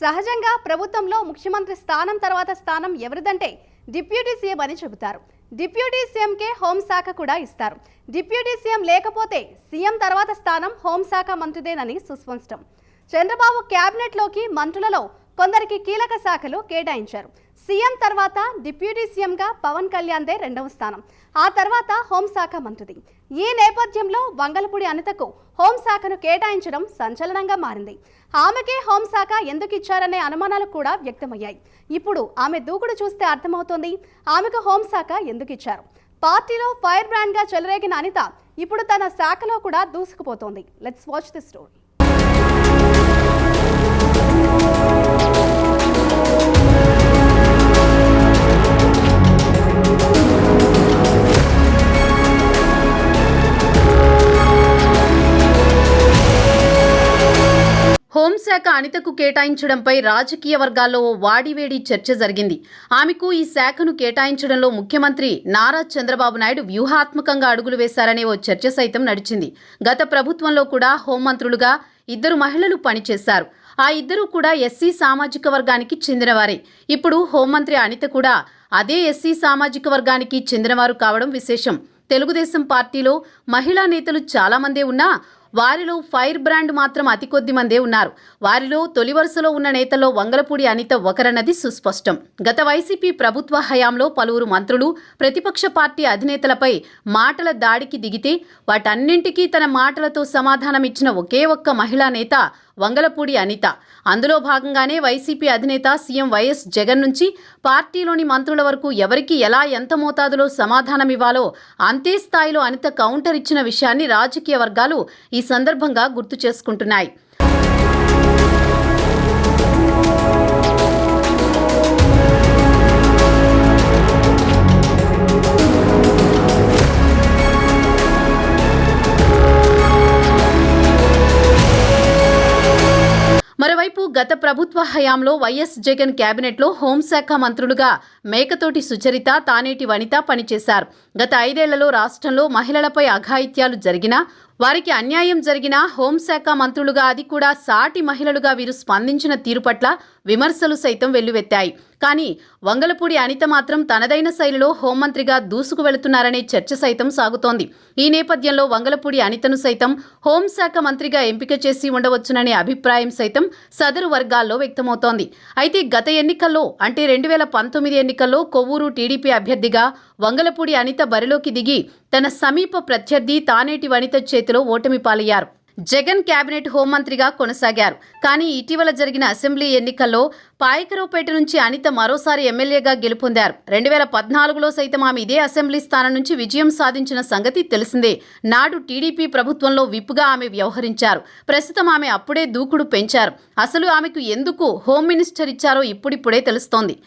సహజంగా ప్రభుత్వంలో ముఖ్యమంత్రి స్థానం తర్వాత స్థానం ఎవరిదంటే డిప్యూటీ సీఎం అని చెబుతారు. డిప్యూటీ సీఎంకే హోంశాఖ కూడా ఇస్తారు. డిప్యూటీ సీఎం లేకపోతే సీఎం తర్వాత స్థానం హోంశాఖ మంత్రిదేనని సుస్పష్టం. చంద్రబాబు క్యాబినెట్లోకి మంత్రులలో కొందరికి కీలక శాఖలు కేటాయించారు. సీఎం తర్వాత డిప్యూటీ సీఎంగా పవన్ కళ్యాణ్దే రెండవ స్థానం, ఆ తర్వాత హోంశాఖ మంత్రిది. ఈ నేపథ్యంలో వంగలపూడి అనితకు హోంశాఖను కేటాయించడం సంచలనంగా మారింది. ఆమెకే హోంశాఖ ఎందుకు ఇచ్చారనే అనుమానాలు కూడా వ్యక్తమయ్యాయి. ఇప్పుడు ఆమె దూకుడు చూస్తే అర్థమవుతోంది ఆమెకు హోంశాఖ ఎందుకు ఇచ్చారు. పార్టీలో ఫైర్ బ్రాండ్ గా చెలరేగిన అనిత ఇప్పుడు తన శాఖలో కూడా దూసుకుపోతోంది. Let's watch the story. హోంశాఖ అనితకు కేటాయించడంపై రాజకీయ వర్గాల్లో ఓ వాడివేడి చర్చ జరిగింది. ఆమెకు ఈ శాఖను కేటాయించడంలో ముఖ్యమంత్రి నారా చంద్రబాబు నాయుడు వ్యూహాత్మకంగా అడుగులు వేశారనే ఓ చర్చ సైతం నడిచింది. గత ప్రభుత్వంలో కూడా హోంమంత్రులుగా ఇద్దరు మహిళలు పనిచేశారు. ఆ ఇద్దరూ కూడా ఎస్సీ సామాజిక వర్గానికి చెందినవారే. ఇప్పుడు హోంమంత్రి అనిత కూడా అదే ఎస్సీ సామాజిక వర్గానికి చెందినవారు కావడం విశేషం. తెలుగుదేశం పార్టీలో మహిళా నేతలు చాలా మందే ఉన్నా వారిలో ఫైర్ బ్రాండ్ మాత్రం అతి కొద్ది మందే ఉన్నారు. వారిలో తొలి వరుసలో ఉన్న నేతల్లో వంగలపూడి అనిత ఒకరన్నది సుస్పష్టం. గత వైసీపీ ప్రభుత్వ హయాంలో పలువురు మంత్రులు ప్రతిపక్ష పార్టీ అధినేతలపై మాటల దాడికి దిగితే వాటన్నింటికీ తన మాటలతో సమాధానమిచ్చిన ఒకే ఒక్క మహిళా నేత వంగలపూడి అనిత. అందులో భాగంగానే వైసీపీ అధినేత సీఎం వైఎస్ జగన్ నుంచి పార్టీలోని మంత్రుల వరకు ఎవరికి ఎలా ఎంత మోతాదులో సమాధానమివ్వాలో అంతే స్థాయిలో అనిత కౌంటర్ ఇచ్చిన విషయాన్ని రాజకీయ వర్గాలు ఈ సందర్భంగా గుర్తు చేసుకుంటున్నాయి. మరోవైపు గత ప్రభుత్వ హయాంలో వైఎస్ జగన్ కేబినెట్లో హోంశాఖ మంత్రులుగా మేకతోటి సుచరిత, తానేటి వనిత పనిచేశారు. గత 5 ఏళ్లలో రాష్ట్రంలో మహిళలపై అఘాయిత్యాలు జరిగినా, వారికి అన్యాయం జరిగినా హోంశాఖ మంత్రులుగా అది కూడా సాటి మహిళలుగా వీరు స్పందించిన తీరు పట్ల విమర్శలు సైతం వెల్లువెత్తాయి. కానీ వంగలపూడి అనిత మాత్రం తనదైన శైలిలో హోంమంత్రిగా దూసుకు వెళుతున్నారనే చర్చ సైతం సాగుతోంది. ఈ నేపథ్యంలో వంగలపూడి అనితను సైతం హోంశాఖ మంత్రిగా ఎంపిక చేసి ఉండవచ్చుననే అభిప్రాయం సైతం సదరు వర్గాల్లో వ్యక్తమవుతోంది. అయితే గత ఎన్నికల్లో అంటే 2019 ఎన్నికల్లో కొవ్వూరు టీడీపీ అభ్యర్థిగా వంగలపూడి అనిత బరిలోకి దిగి తన సమీప ప్రత్యర్థి తానేటి వనిత చేతిలో ఓటమి పాలయ్యారు. జగన్ కేబినెట్ హోంమంత్రిగా కొనసాగారు. కానీ ఇటీవల జరిగిన అసెంబ్లీ ఎన్నికల్లో పాయకరావుపేట నుంచి అనిత మరోసారి ఎమ్మెల్యేగా గెలుపొందారు. 2014లో సైతం ఆమె ఇదే అసెంబ్లీ స్థానం నుంచి విజయం సాధించిన సంగతి తెలిసిందే. నాడు టీడీపీ ప్రభుత్వంలో విప్గా ఆమె వ్యవహరించారు. ప్రస్తుతం ఆమె అప్పుడే దూకుడు పెంచారు. అసలు ఆమెకు ఎందుకు హోం మినిస్టర్ ఇచ్చారో ఇప్పుడిప్పుడే తెలుస్తోంది.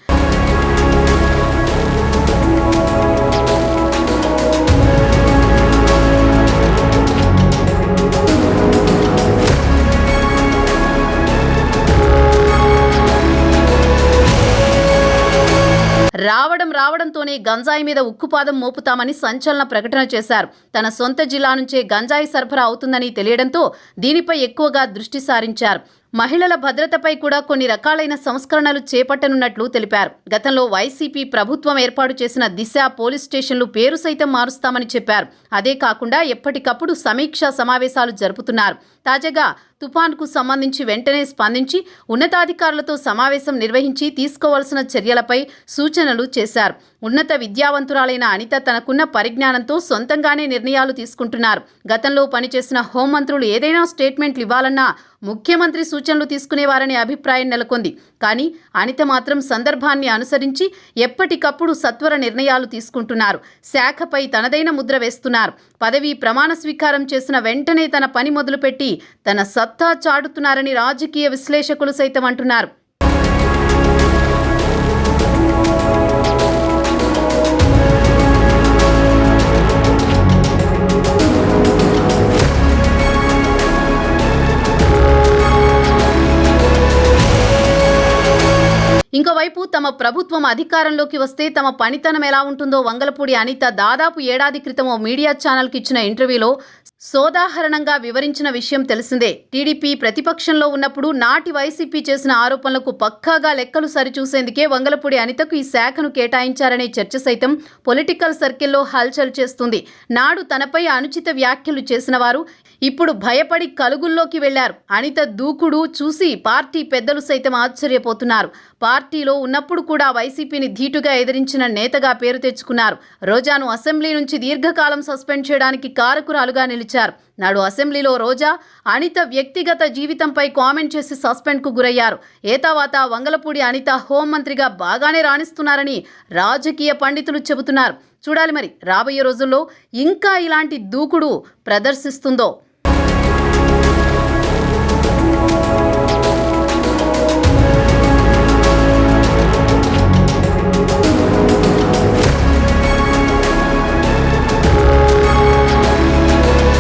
రావడంతోనే గంజాయి మీద ఉక్కుపాదం మోపుతామని సంచలన ప్రకటన చేశారు. తన సొంత జిల్లా నుంచే గంజాయి సరఫరా అవుతుందని తెలియడంతో దీనిపై ఎక్కువగా దృష్టి సారించారు. మహిళల భద్రతపై కూడా కొన్ని రకాలైన సంస్కరణలు చేపట్టనున్నట్లు తెలిపారు. గతంలో వైసీపీ ప్రభుత్వం ఏర్పాటు చేసిన దిశ పోలీస్ స్టేషన్లు పేరు సైతం మారుస్తామని చెప్పారు. అదే కాకుండా ఎప్పటికప్పుడు సమీక్షా సమావేశాలు జరుపుతున్నారు. తాజాగా తుఫాన్కు సంబంధించి వెంటనే స్పందించి ఉన్నతాధికారులతో సమావేశం నిర్వహించి తీసుకోవాల్సిన చర్యలపై సూచనలు చేశారు. ఉన్నత విద్యావంతురాలైన అనిత తనకున్న పరిజ్ఞానంతో సొంతంగానే నిర్ణయాలు తీసుకుంటున్నారు. గతంలో పనిచేసిన హోంమంత్రులు ఏదైనా స్టేట్మెంట్లు ఇవ్వాలన్నా ముఖ్యమంత్రి సూచనలు తీసుకునేవారనే అభిప్రాయం నెలకొంది. కానీ అనిత మాత్రం సందర్భాన్ని అనుసరించి ఎప్పటికప్పుడు సత్వర నిర్ణయాలు తీసుకుంటున్నారు. శాఖపై తనదైన ముద్ర వేస్తున్నారు. పదవీ ప్రమాణ స్వీకారం చేసిన వెంటనే తన పని మొదలుపెట్టి తన సత్తా చాటుతున్నారని రాజకీయ విశ్లేషకులు సైతం అంటున్నారు. ఇంకోవైపు తమ ప్రభుత్వం అధికారంలోకి వస్తే తమ పనితనం ఎలా ఉంటుందో వంగలపూడి అనిత దాదాపు ఏడాది క్రితం ఓ మీడియా ఛానల్కి ఇచ్చిన ఇంటర్వ్యూలో సోదాహరణంగా వివరించిన విషయం తెలిసిందే. టీడీపీ ప్రతిపక్షంలో ఉన్నప్పుడు నాటి వైసీపీ చేసిన ఆరోపణలకు పక్కాగా లెక్కలు సరిచూసేందుకే వంగలపూడి అనితకు ఈ శాఖను కేటాయించారనే చర్చ సైతం పొలిటికల్ సర్కిల్లో హల్చల్ చేస్తుంది. నాడు తనపై అనుచిత వ్యాఖ్యలు చేసిన వారు ఇప్పుడు భయపడి కలుగుల్లోకి వెళ్లారు. అనిత దూకుడు చూసి పార్టీ పెద్దలు సైతం ఆశ్చర్యపోతున్నారు. పార్టీలో ఉన్నప్పుడు కూడా వైసీపీని ధీటుగా ఎదిరించిన నేతగా పేరు తెచ్చుకున్నారు. రోజాను అసెంబ్లీ నుంచి దీర్ఘకాలం సస్పెండ్ చేయడానికి కారకురాలుగా నిలిచారు. నాడు అసెంబ్లీలో రోజా అనిత వ్యక్తిగత జీవితంపై కామెంట్ చేసి సస్పెండ్కు గురయ్యారు. ఏతావాత వంగలపూడి అనిత హోంమంత్రిగా బాగానే రాణిస్తున్నారని రాజకీయ పండితులు చెబుతున్నారు. చూడాలి మరి రాబోయే రోజుల్లో ఇంకా ఇలాంటి దూకుడు ప్రదర్శిస్తుందో.